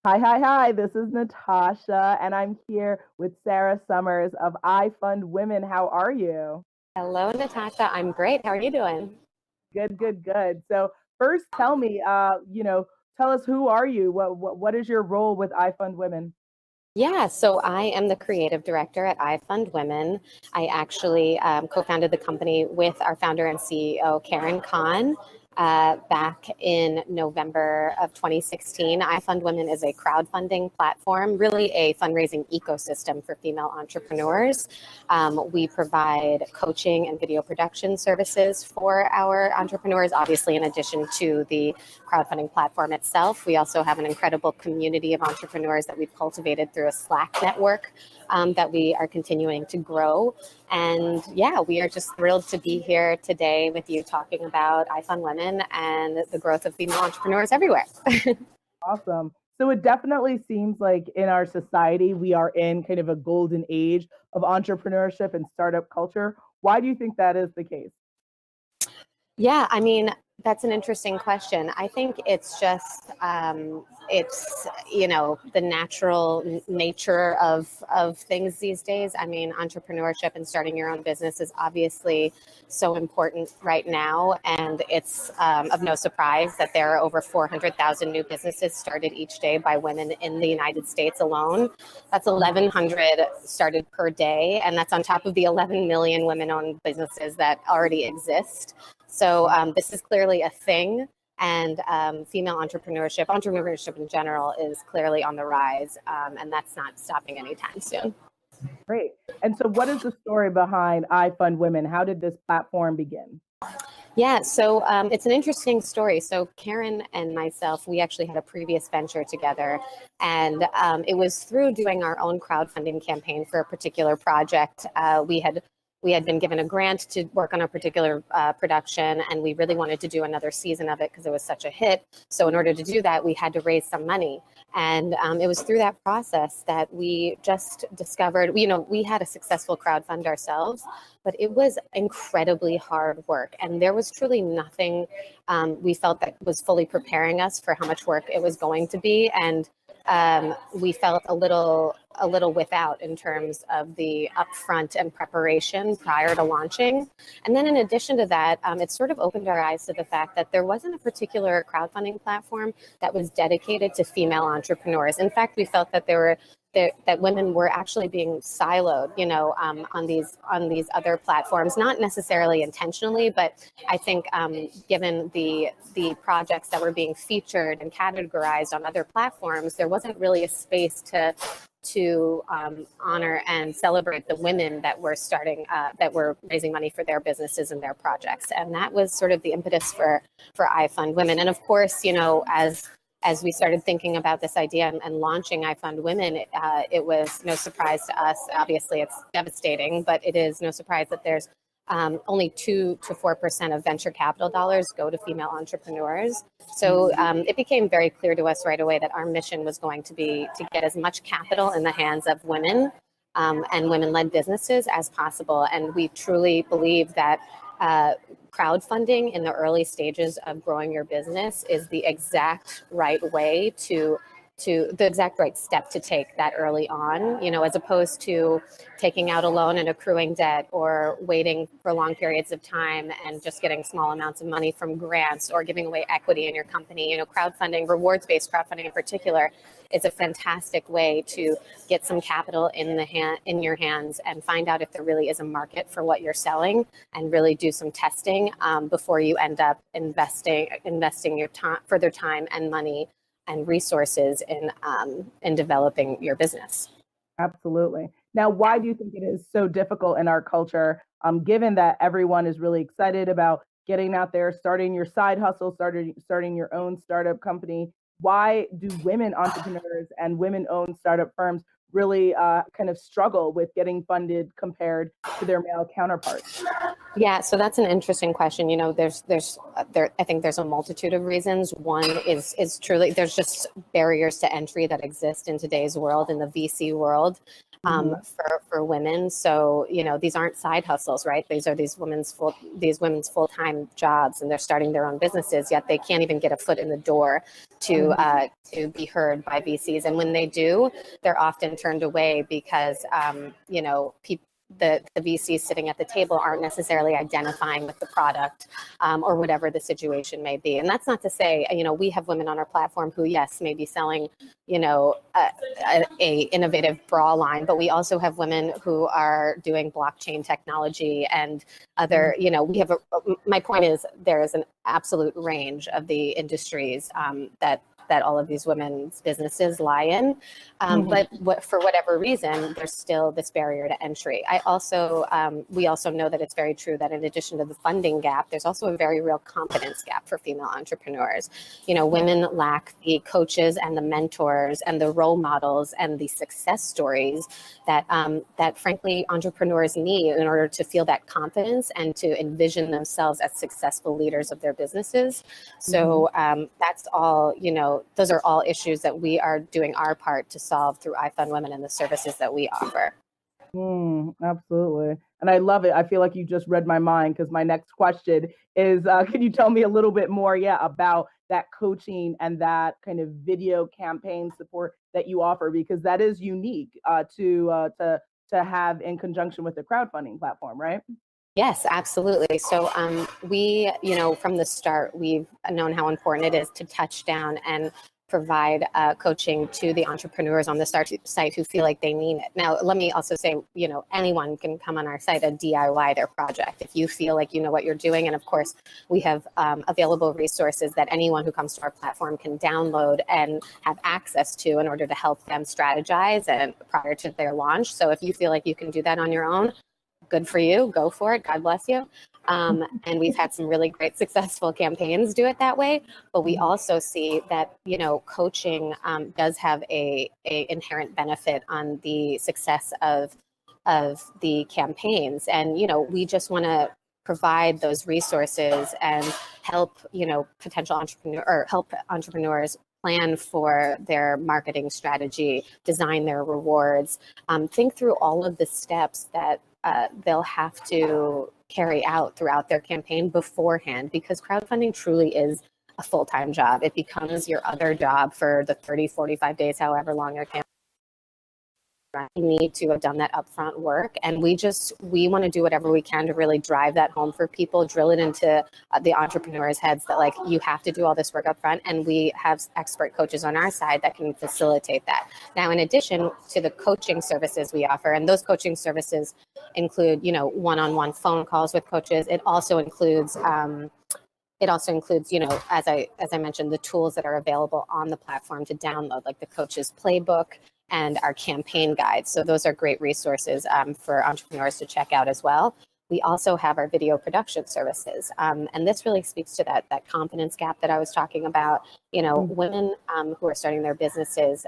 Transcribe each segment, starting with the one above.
Hi, hi, hi. This is Natasha, and I'm here with Sarah Sommers of iFundWomen. How are you? Hello, Natasha. I'm great. How are you doing? Good, good, good. So first, tell me, tell us who are you? What is your role with iFundWomen? Yeah, so I am the creative director at iFundWomen. I actually co-founded the company with our founder and CEO, Karen Khan, back in November of 2016. iFundWomen is a crowdfunding platform, really a fundraising ecosystem for female entrepreneurs. We provide coaching and video production services for our entrepreneurs, obviously, in addition to the crowdfunding platform itself. We also have an incredible community of entrepreneurs that we've cultivated through a Slack network that we are continuing to grow. And yeah, we are just thrilled to be here today with you talking about iFundWomen and the growth of female entrepreneurs everywhere. Awesome. So it definitely seems like in our society, we are in kind of a golden age of entrepreneurship and startup culture. Why do you think that is the case? Yeah, I mean, that's an interesting question. I think it's just the natural nature of things these days. I mean, entrepreneurship and starting your own business is obviously so important right now, and it's of no surprise that there are over 400,000 new businesses started each day by women in the United States alone. That's 1,100 started per day, and that's on top of the 11 million women-owned businesses that already exist. So this is clearly a thing, and female entrepreneurship in general, is clearly on the rise, and that's not stopping anytime soon. Great. And so, what is the story behind iFundWomen? How did this platform begin? Yeah, so it's an interesting story. So Karen and myself, we actually had a previous venture together, and it was through doing our own crowdfunding campaign for a particular project. We had been given a grant to work on a particular production, and we really wanted to do another season of it because it was such a hit. So in order to do that, we had to raise some money. And it was through that process that we just discovered, we had a successful crowdfund ourselves, but it was incredibly hard work. And there was truly nothing we felt that was fully preparing us for how much work it was going to be. And we felt a little without in terms of the upfront and preparation prior to launching. And then in addition to that, it sort of opened our eyes to the fact that there wasn't a particular crowdfunding platform that was dedicated to female entrepreneurs. In fact, we felt that that women were actually being siloed, on these other platforms, not necessarily intentionally, but I think given the projects that were being featured and categorized on other platforms, there wasn't really a space to honor and celebrate the women that were that were raising money for their businesses and their projects. And that was sort of the impetus for iFundWomen. And of course, as we started thinking about this idea and launching iFundWomen, it was no surprise to us. Obviously, it's devastating, but it is no surprise that there's only 2 to 4% of venture capital dollars go to female entrepreneurs. So it became very clear to us right away that our mission was going to be to get as much capital in the hands of women and women-led businesses as possible. And we truly believe that crowdfunding in the early stages of growing your business is the exact right way to the exact right step to take that early on, as opposed to taking out a loan and accruing debt, or waiting for long periods of time and just getting small amounts of money from grants, or giving away equity in your company. Crowdfunding, rewards-based crowdfunding in particular, is a fantastic way to get some capital in your hands and find out if there really is a market for what you're selling, and really do some testing before you end up investing your further time and money and resources in developing your business. Absolutely. Now, why do you think it is so difficult in our culture, given that everyone is really excited about getting out there, starting your side hustle, starting your own startup company? Why do women entrepreneurs and women-owned startup firms really kind of struggle with getting funded compared to their male counterparts? Yeah, so that's an interesting question. You know, I think there's a multitude of reasons. One is truly there's just barriers to entry that exist in today's world, in the VC world, for women. So, you know, these aren't side hustles, right? These women's full-time jobs, and they're starting their own businesses. Yet they can't even get a foot in the door to be heard by VCs. And when they do, they're often turned away because you know, the VCs sitting at the table aren't necessarily identifying with the product or whatever the situation may be. And that's not to say, you know, we have women on our platform who, yes, may be selling, you know, a innovative bra line, but we also have women who are doing blockchain technology and other, you know, my point is there is an absolute range of the industries that all of these women's businesses lie in. But for whatever reason, there's still this barrier to entry. We also know that it's very true that in addition to the funding gap, there's also a very real confidence gap for female entrepreneurs. You know, women lack the coaches and the mentors and the role models and the success stories that frankly entrepreneurs need in order to feel that confidence and to envision themselves as successful leaders of their businesses. So that's all, you know, those are all issues that we are doing our part to solve through iFundWomen and the services that we offer. Absolutely. And I love it. I feel like you just read my mind, because my next question is, can you tell me a little bit more, about that coaching and that kind of video campaign support that you offer? Because that is unique to have in conjunction with the crowdfunding platform, right? Yes, absolutely. So we, you know, from the start, we've known how important it is to touch down and provide coaching to the entrepreneurs on the site who feel like they need it. Now, let me also say, you know, anyone can come on our site and DIY their project if you feel like you know what you're doing. And of course, we have available resources that anyone who comes to our platform can download and have access to in order to help them strategize and prior to their launch. So if you feel like you can do that on your own, good for you. Go for it. God bless you. And we've had some really great successful campaigns do it that way. But we also see that, you know, coaching does have a inherent benefit on the success of the campaigns. And, you know, we just want to provide those resources and help, you know, help entrepreneurs plan for their marketing strategy, design their rewards, think through all of the steps that they'll have to carry out throughout their campaign beforehand, because crowdfunding truly is a full-time job. It becomes your other job for the 30, 45 days, however long your campaign. You need to have done that upfront work, and we want to do whatever we can to really drive that home for people, drill it into the entrepreneurs' heads that, like, you have to do all this work upfront, and we have expert coaches on our side that can facilitate that. Now, in addition to the coaching services we offer, and those coaching services include, you know, one-on-one phone calls with coaches. It also includes, you know, as I mentioned, the tools that are available on the platform to download, like the coach's playbook and our campaign guide. So those are great resources for entrepreneurs to check out as well. We also have our video production services. And this really speaks to that confidence gap that I was talking about. You know, women who are starting their businesses,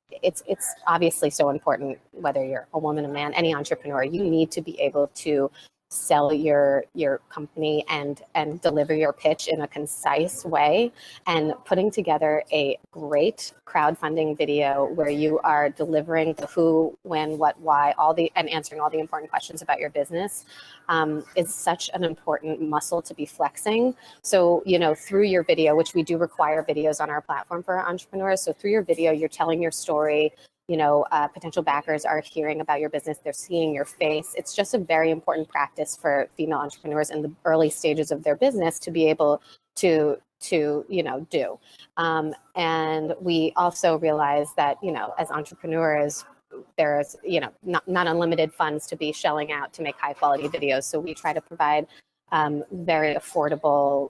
it's obviously so important, whether you're a woman, a man, any entrepreneur, you need to be able to sell your company and deliver your pitch in a concise way, and putting together a great crowdfunding video where you are delivering the who, when, what, why, and answering all the important questions about your business is such an important muscle to be flexing. So, you know, through your video, which we do require videos on our platform for our entrepreneurs. So through your video, you're telling your story. You know, potential backers are hearing about your business. They're seeing your face. It's just a very important practice for female entrepreneurs in the early stages of their business to be able to you know, do. And we also realize that, you know, as entrepreneurs, there's, you know, not unlimited funds to be shelling out to make high quality videos. So we try to provide very affordable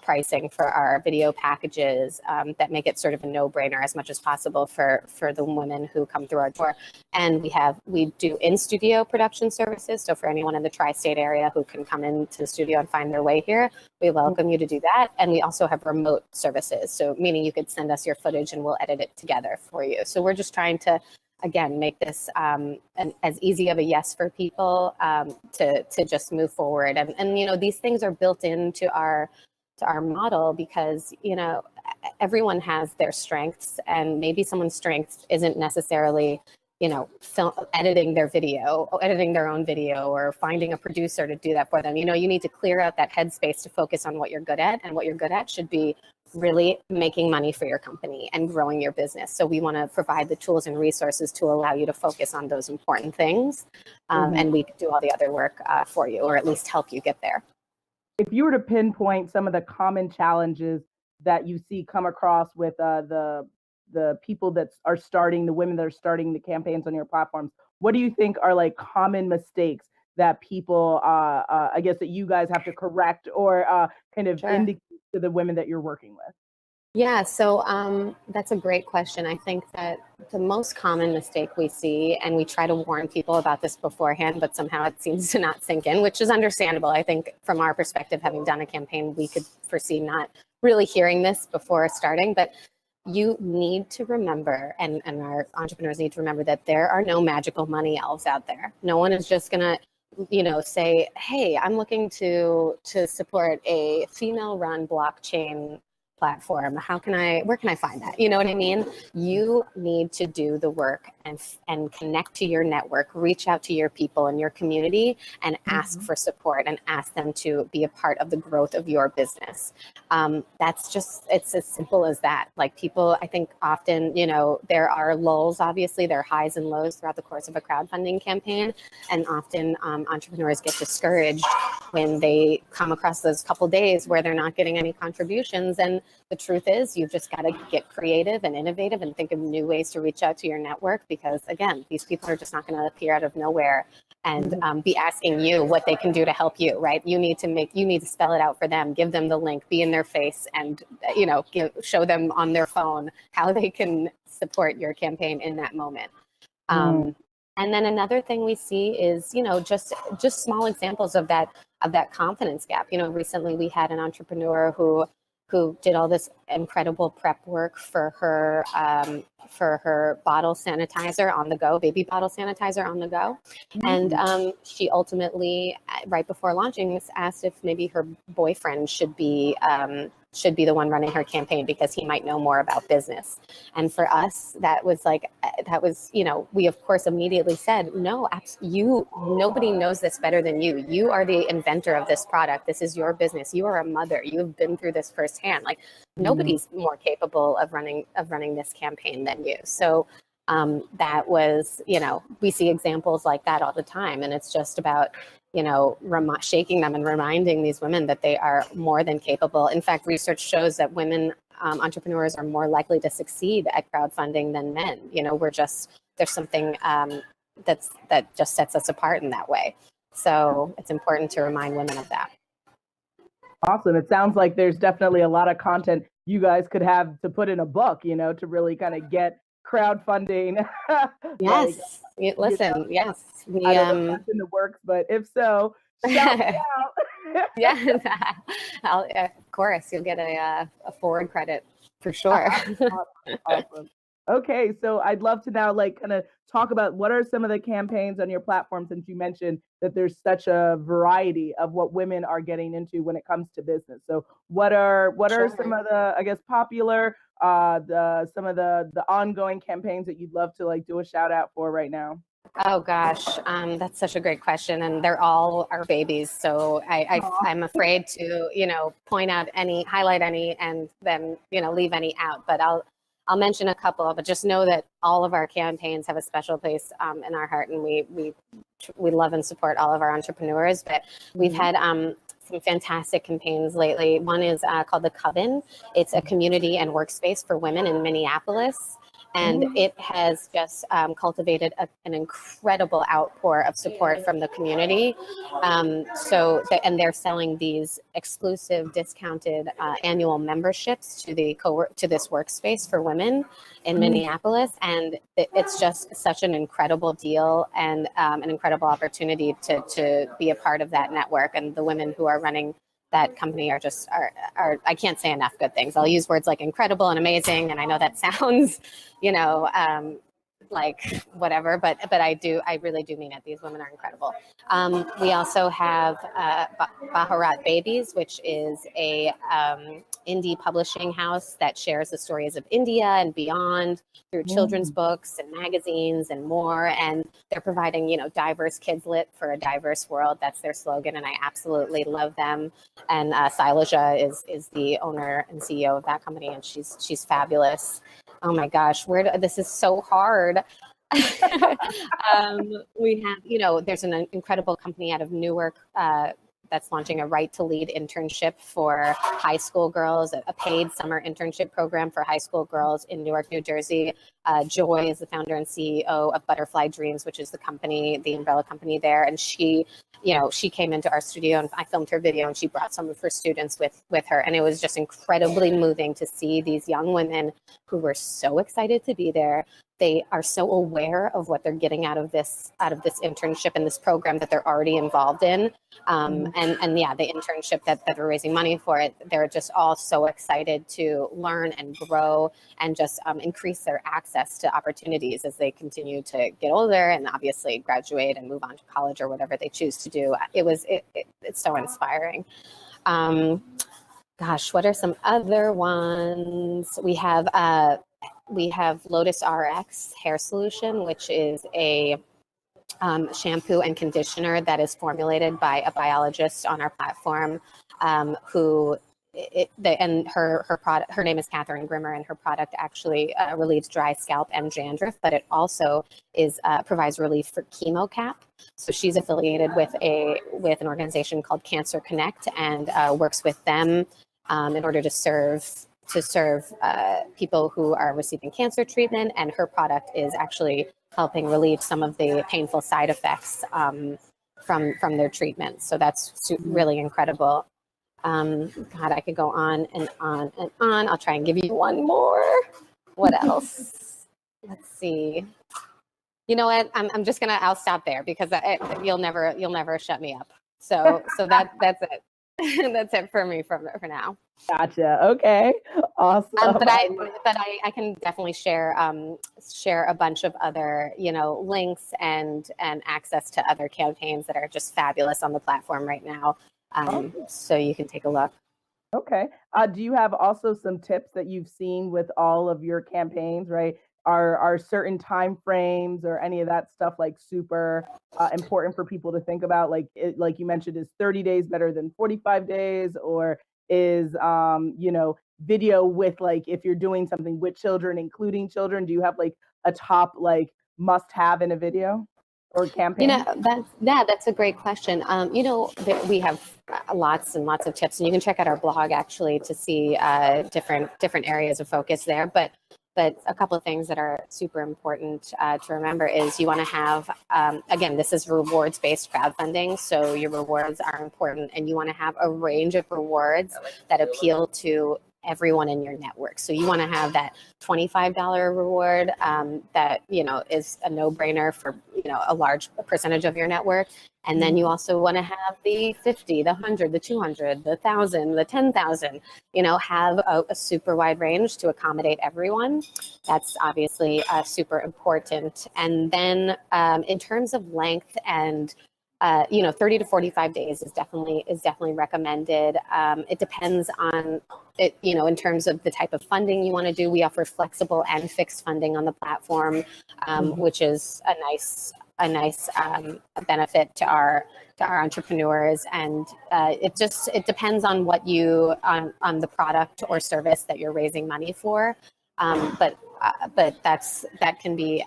pricing for our video packages that make it sort of a no-brainer as much as possible for the women who come through our door. And we do in-studio production services. So for anyone in the tri-state area who can come into the studio and find their way here, we welcome you to do that. And we also have remote services. So meaning you could send us your footage and we'll edit it together for you. So we're just trying to again, make this as easy of a yes for people to just move forward. And, you know, these things are built into our model because, you know, everyone has their strengths, and maybe someone's strength isn't necessarily, you know, editing their own video, or finding a producer to do that for them. You know, you need to clear out that headspace to focus on what you're good at, and what you're good at should be really making money for your company and growing your business. So we want to provide the tools and resources to allow you to focus on those important things, and we do all the other work for you, or at least help you get there. If you were to pinpoint some of the common challenges that you see come across with the people that are starting, the women that are starting the campaigns on your platforms, what do you think are like common mistakes that people, I guess, that you guys have to correct or kind of indicate to the women that you're working with? Yeah, so that's a great question. I think that the most common mistake we see, and we try to warn people about this beforehand, but somehow it seems to not sink in, which is understandable. I think from our perspective, having done a campaign, we could foresee not really hearing this before starting, but you need to remember, and our entrepreneurs need to remember, that there are no magical money elves out there. No one is just gonna, you know, say, hey, I'm looking to support a female-run blockchain platform. Where can I find that? You know what I mean? You need to do the work and connect to your network, reach out to your people in your community, and ask for support, and ask them to be a part of the growth of your business. That's just, it's as simple as that. Like, people, I think often, you know, there are lulls, obviously there are highs and lows throughout the course of a crowdfunding campaign. And often entrepreneurs get discouraged when they come across those couple days where they're not getting any contributions. And the truth is, you've just got to get creative and innovative and think of new ways to reach out to your network, because again, these people are just not going to appear out of nowhere and be asking you what they can do to help you, right? You need to spell it out for them, give them the link, be in their face, and, you know, show them on their phone how they can support your campaign in that moment. And then another thing we see is, you know, just small examples of that confidence gap. You know, recently we had an entrepreneur who did all this incredible prep work for her bottle sanitizer on the go, baby bottle sanitizer on the go. And she ultimately, right before launching this, asked if maybe her boyfriend should be the one running her campaign, because he might know more about business. And for us, that was, you know, we of course immediately said, no, nobody knows this better than you. You are the inventor of this product. This is your business. You are a mother. You've been through this firsthand. Like, nobody's more capable of running this campaign than you. So that was, you know, we see examples like that all the time. And it's just about, you know, shaking them and reminding these women that they are more than capable. In fact, research shows that women entrepreneurs are more likely to succeed at crowdfunding than men. You know, there's something that just sets us apart in that way. So it's important to remind women of that. Awesome. It sounds like there's definitely a lot of content you guys could have to put in a book, you know, to really kind of get crowdfunding. Yes. Listen, yes. I don't know if that's in the works, but if so, shout me out. Yeah, of course, you'll get a forward credit for sure. Awesome. Okay, so I'd love to now kind of talk about what are some of the campaigns on your platform, since you mentioned that there's such a variety of what women are getting into when it comes to business. So what are some of the, I guess, popular some of the ongoing campaigns that you'd love to do a shout out for right now? Oh gosh, that's such a great question, and they're all our babies. So I'm afraid to, you know, highlight any, and then, you know, leave any out. But I'll mention a couple. But just know that all of our campaigns have a special place in our heart, and we love and support all of our entrepreneurs. But we've had some fantastic campaigns lately. One is called the Coven. It's a community and workspace for women in Minneapolis. And it has just cultivated an incredible outpour of support from the community. And they're selling these exclusive, discounted annual memberships to this workspace for women in Minneapolis. And it's just such an incredible deal, and an incredible opportunity to be a part of that network. And the women who are running that company are I can't say enough good things. I'll use words like incredible and amazing. And I know that sounds, you know, like whatever, but I really do mean it. These women are incredible. We also have Bharat Babies, which is a indie publishing house that shares the stories of India and beyond through children's books and magazines and more. And they're providing, diverse kids lit for a diverse world. That's their slogan, and I absolutely love them. And Silaja is the owner and CEO of that company, and she's fabulous. Oh my gosh, this is so hard. We have, there's an incredible company out of Newark that's launching a Right to Lead internship for high school girls, a paid summer internship program for high school girls in Newark, New Jersey. Joy is the founder and CEO of Butterfly Dreams, which is the umbrella company there. And she came into our studio and I filmed her video, and she brought some of her students with her. And it was just incredibly moving to see these young women who were so excited to be there. They are so aware of what they're getting out of this internship and this program that they're already involved in. And yeah, the internship that we're raising money for it, they're just all so excited to learn and grow and just increase their access to opportunities as they continue to get older and obviously graduate and move on to college or whatever they choose to do. It's so inspiring. Gosh, what are some other ones? We have Lotus RX Hair Solution, which is a shampoo and conditioner that is formulated by a biologist on our platform, her name is Catherine Grimmer, and her product actually relieves dry scalp and dandruff, but it also provides relief for chemo cap. So she's affiliated with an organization called Cancer Connect and works with them in order to serve people who are receiving cancer treatment, and her product is actually helping relieve some of the painful side effects from their treatment. So that's really incredible. God, I could go on and on and on. I'll try and give you one more. What else? Let's see. You know what? I'll stop there because you'll never shut me up. So that's it. That's it for me for now. Gotcha. Okay. Awesome. But I can definitely share a bunch of other links and access to other campaigns that are just fabulous on the platform right now. So you can take a look. Okay. Do you have also some tips that you've seen with all of your campaigns, right? Are certain time frames or any of that stuff like super important for people to think about? Like you mentioned, is 30 days better than 45 days? Or is, video with, like, if you're doing something with children, including children, do you have like a top like must have in a video or campaign? That's a great question. We have lots and lots of tips, and you can check out our blog actually to see different areas of focus there. But a couple of things that are super important to remember is you want to have, again, this is rewards-based crowdfunding, so your rewards are important, and you want to have a range of rewards that appeal to everyone in your network. So you want to have that $25 reward that is a no-brainer for a large percentage of your network. And then you also want to have the 50, the 100, the 200, the 1,000, the 10,000, have a super wide range to accommodate everyone. That's obviously super important. And then in terms of length and 30 to 45 days is definitely recommended. It depends on it, in terms of the type of funding you want to do. We offer flexible and fixed funding on the platform, which is a nice benefit to our entrepreneurs. And it depends on what on the product or service that you're raising money for. But that can be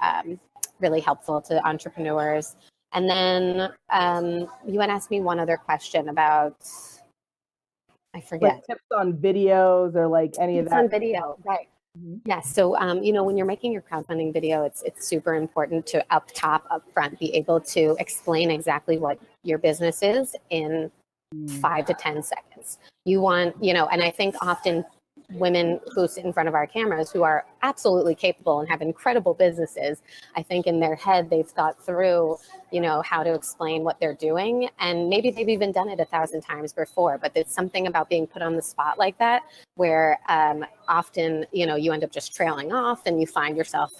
really helpful to entrepreneurs. And then you had asked me one other question about, I forget. Like tips on videos or like any of that? On video, right. Yes. So, when you're making your crowdfunding video, it's super important to up front, be able to explain exactly what your business is in 5 to 10 seconds. You want, and I think often women who sit in front of our cameras who are absolutely capable and have incredible businesses, I think in their head, they've thought through, how to explain what they're doing. And maybe they've even done it 1,000 times before, but there's something about being put on the spot like that, where often, you end up just trailing off and you find yourself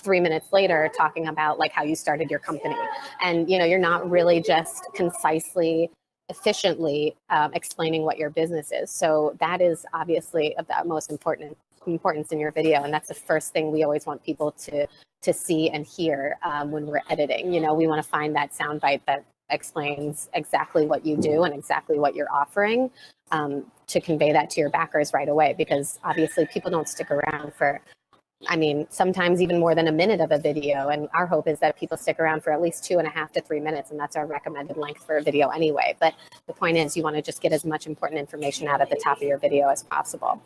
3 minutes later talking about like how you started your company. And, you know, you're not really just concisely, efficiently explaining what your business is. So that is obviously of the utmost importance in your video. And that's the first thing we always want people to see and hear when we're editing. You know, we want to find that soundbite that explains exactly what you do and exactly what you're offering, to convey that to your backers right away, because obviously people don't stick around for, I mean, sometimes even more than a minute of a video. And our hope is that people stick around for at least 2.5 to 3 minutes. And that's our recommended length for a video anyway. But the point is, you want to just get as much important information out at the top of your video as possible.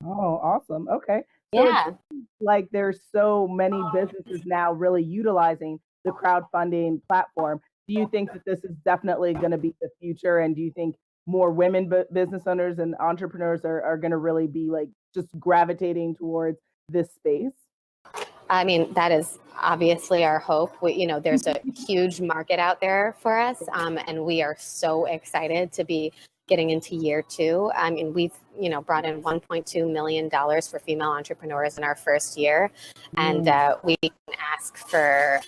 Oh, awesome. Okay. So Yeah. it seems like there's so many businesses now really utilizing the crowdfunding platform. Do you think that this is definitely going to be the future? And do you think more women business owners and entrepreneurs are going to really be like just gravitating towards this space? I mean, that is obviously our hope. You know, there's a huge market out there for us, and we are so excited to be getting into year 2. I mean, we've, you know, brought in $1.2 million for female entrepreneurs in our first year, and we can ask for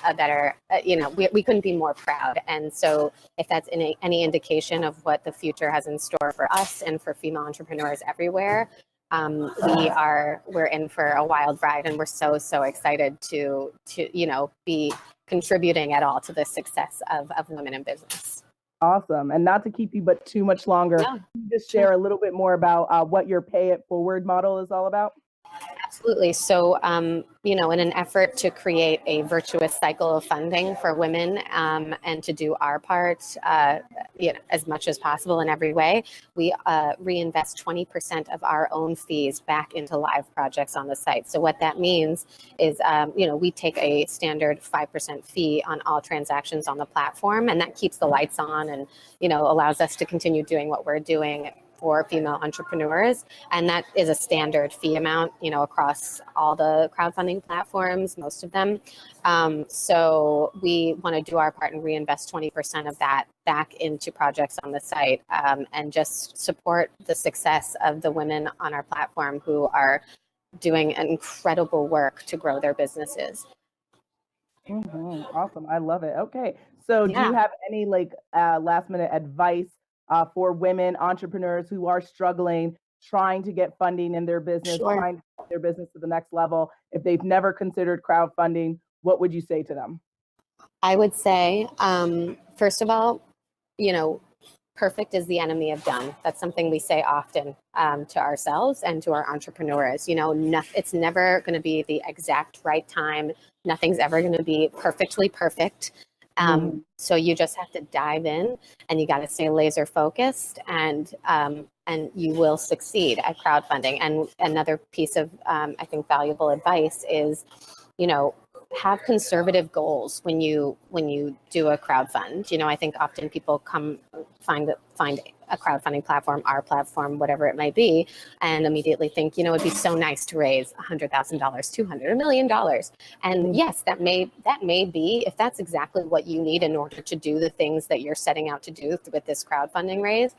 a better, you know, we couldn't be more proud. And so if that's any indication of what the future has in store for us and for female entrepreneurs everywhere, we're in for a wild ride, and we're so excited to you know, be contributing at all to the success of women in business. Awesome. And not to keep you but too much longer, No, can you just share a little bit more about what your pay it forward model is all about? absolutely. So, you know, in an effort to create a virtuous cycle of funding for women, and to do our part, you know, as much as possible in every way, we reinvest 20% of our own fees back into live projects on the site. So what that means is, you know, we take a standard 5% fee on all transactions on the platform, and that keeps the lights on and, you know, allows us to continue doing what we're doing for female entrepreneurs. And that is a standard fee amount, you know, across all the crowdfunding platforms, most of them. So we want to do our part and reinvest 20% of that back into projects on the site, and just support the success of the women on our platform who are doing incredible work to grow their businesses. Awesome. I love it. Okay. So do you Yeah. have any like last minute advice for women entrepreneurs who are struggling, trying to get funding in their business, Sure. trying to take their business to the next level? If they've never considered crowdfunding, what would you say to them? I would say, first of all, you know, perfect is the enemy of done. That's something we say often, to ourselves and to our entrepreneurs. You know, it's never going to be the exact right time. Nothing's ever going to be perfectly perfect. So you just have to dive in, and you got to stay laser focused, and you will succeed at crowdfunding. And another piece of, I think, valuable advice is, you know, have conservative goals when you do a crowdfund. You know, I think often people find a crowdfunding platform, our platform, whatever it might be, and immediately think, you know, it'd be so nice to raise $100,000, $200,000, $1 million. And yes, that may be, if that's exactly what you need in order to do the things that you're setting out to do with this crowdfunding raise,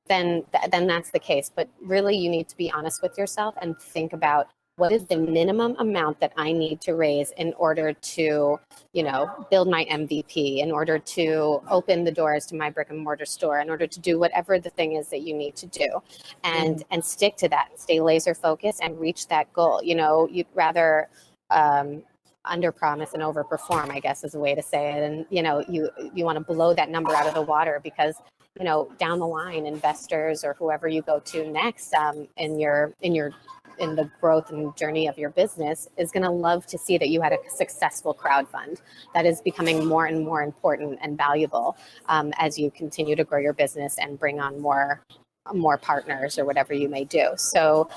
then that's the case. But really, you need to be honest with yourself and think about, what is the minimum amount that I need to raise in order to, you know, build my MVP, in order to open the doors to my brick and mortar store, in order to do whatever the thing is that you need to do, and stick to that, stay laser focused and reach that goal. You know, you'd rather under promise and over perform, I guess is a way to say it. And, you know, you want to blow that number out of the water, because, you know, down the line, investors or whoever you go to next, in the growth and journey of your business, is going to love to see that you had a successful crowdfund. That is becoming more and more important and valuable, as you continue to grow your business and bring on more partners or whatever you may do. So,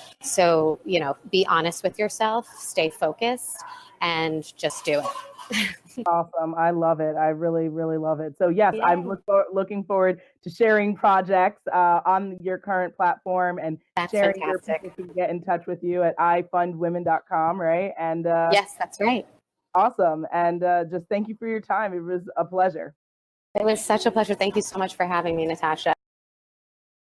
you know, be honest with yourself, stay focused, and just do it. Awesome. I love it. I really, really love it. So yes, Yeah. I'm looking forward to sharing projects on your current platform, and That's sharing fantastic. where people can get in touch with you at iFundWomen.com, right? And Yes, that's right. awesome. And just thank you for your time. It was a pleasure. It was such a pleasure. Thank you so much for having me, Natasha.